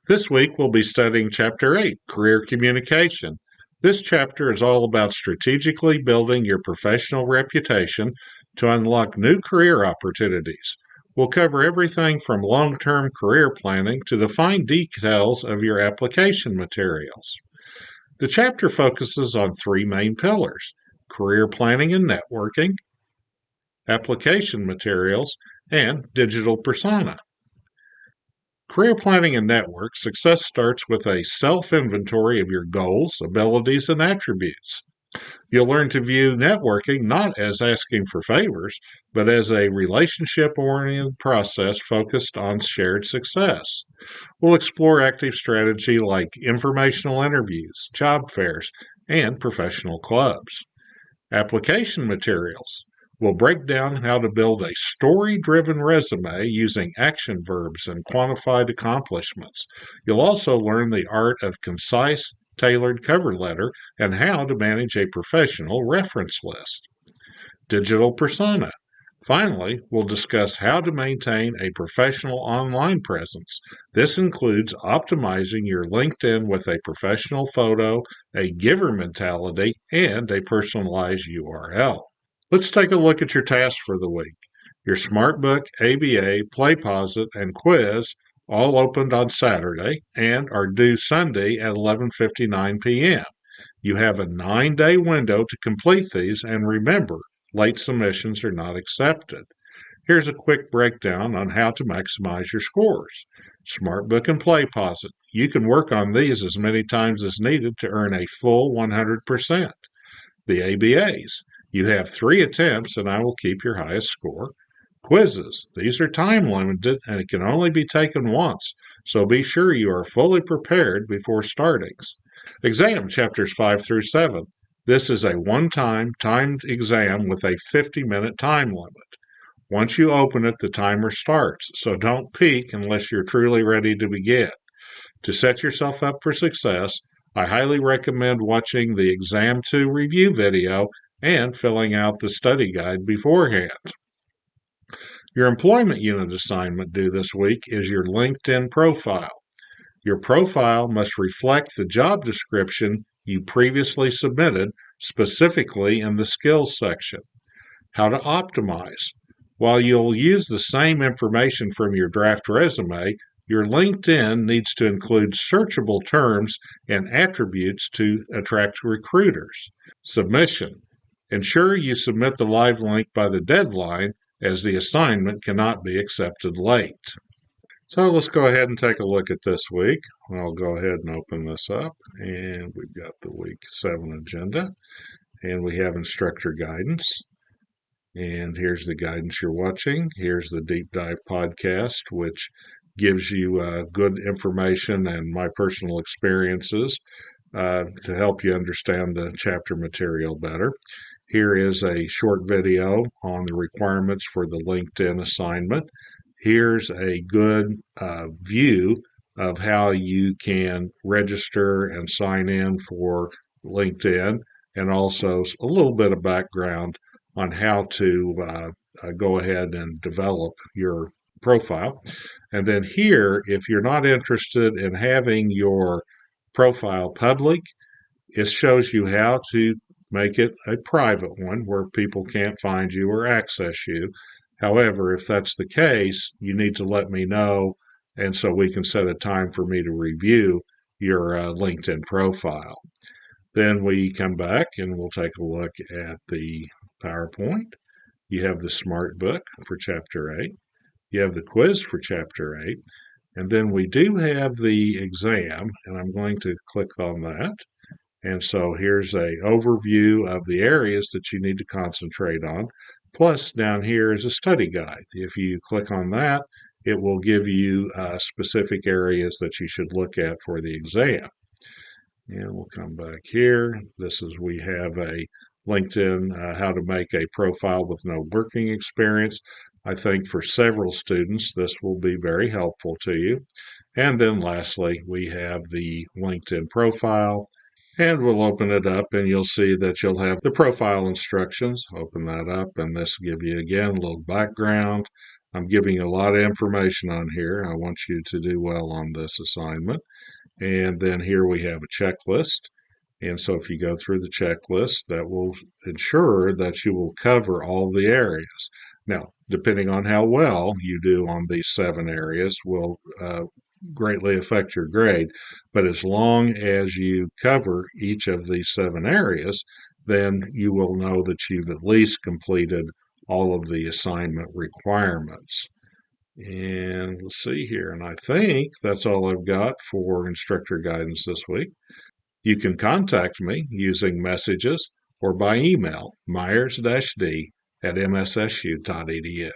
This week we'll be studying Chapter 8, Career Communication. This chapter is all about strategically building your professional reputation to unlock new career opportunities. We'll cover everything from long-term career planning to the fine details of your application materials. The chapter focuses on three main pillars: career planning and networking, application materials, and digital persona. Career planning and network success starts with a self-inventory of your goals, abilities, and attributes. You'll learn to view networking not as asking for favors, but as a relationship-oriented process focused on shared success. We'll explore active strategy like informational interviews, job fairs, and professional clubs. Application materials. We'll break down how to build a story-driven resume using action verbs and quantified accomplishments. You'll also learn the art of concise, tailored cover letter and how to manage a professional reference list. Digital persona. Finally, we'll discuss how to maintain a professional online presence. This includes optimizing your LinkedIn with a professional photo, a giver mentality, and a personalized URL. Let's take a look at your tasks for the week. Your SmartBook, ABA, PlayPosit, and quiz all opened on Saturday and are due Sunday at 11:59 p.m. You have a 9-day window to complete these, and remember, late submissions are not accepted. Here's a quick breakdown on how to maximize your scores. SmartBook and PlayPosit. You can work on these as many times as needed to earn a full 100%. The ABAs. You have 3 attempts and I will keep your highest score. Quizzes. These are time limited and it can only be taken once, so be sure you are fully prepared before starting. Exam chapters 5 through 7. This is a one-time timed exam with a 50-minute time limit. Once you open it, the timer starts, so don't peek unless you're truly ready to begin. To set yourself up for success, I highly recommend watching the Exam 2 review video and filling out the study guide beforehand. Your employment unit assignment due this week is your LinkedIn profile. Your profile must reflect the job description you previously submitted, specifically in the skills section. How to optimize. While you'll use the same information from your draft resume, your LinkedIn needs to include searchable terms and attributes to attract recruiters. Submission. Ensure you submit the live link by the deadline, as the assignment cannot be accepted late. So let's go ahead and take a look at this week. I'll go ahead and open this up, and we've got the week 7 agenda, and we have instructor guidance. And here's the guidance you're watching. Here's the Deep Dive podcast, which gives you good information and my personal experiences to help you understand the chapter material better. Here is a short video on the requirements for the LinkedIn assignment. Here's a good view of how you can register and sign in for LinkedIn, and also a little bit of background on how to go ahead and develop your profile. And then here, if you're not interested in having your profile public, it shows you how to make it a private one where people can't find you or access you. However, if that's the case, you need to let me know, and so we can set a time for me to review your LinkedIn profile. Then we come back and we'll take a look at the PowerPoint. You have the Smart Book for Chapter 8. You have the quiz for Chapter 8. And then we do have the exam, and I'm going to click on that. And so here's an overview of the areas that you need to concentrate on. Plus, down here is a study guide. If you click on that, it will give you specific areas that you should look at for the exam. And we'll come back here. We have a LinkedIn, how to make a profile with no working experience. I think for several students, this will be very helpful to you. And then lastly, we have the LinkedIn profile. And we'll open it up and you'll see that you'll have the profile instructions. Open that up and this will give you again a little background, I'm giving you a lot of information on here. I want you to do well on this assignment. And then here we have a checklist. And so if you go through the checklist, that will ensure that you will cover all the areas. Now, depending on how well you do on these 7 areas will greatly affect your grade. But as long as you cover each of these 7 areas, then you will know that you've at least completed all of the assignment requirements. And let's see here. And I think that's all I've got for instructor guidance this week. You can contact me using messages or by email, myers-d at mssu.edu.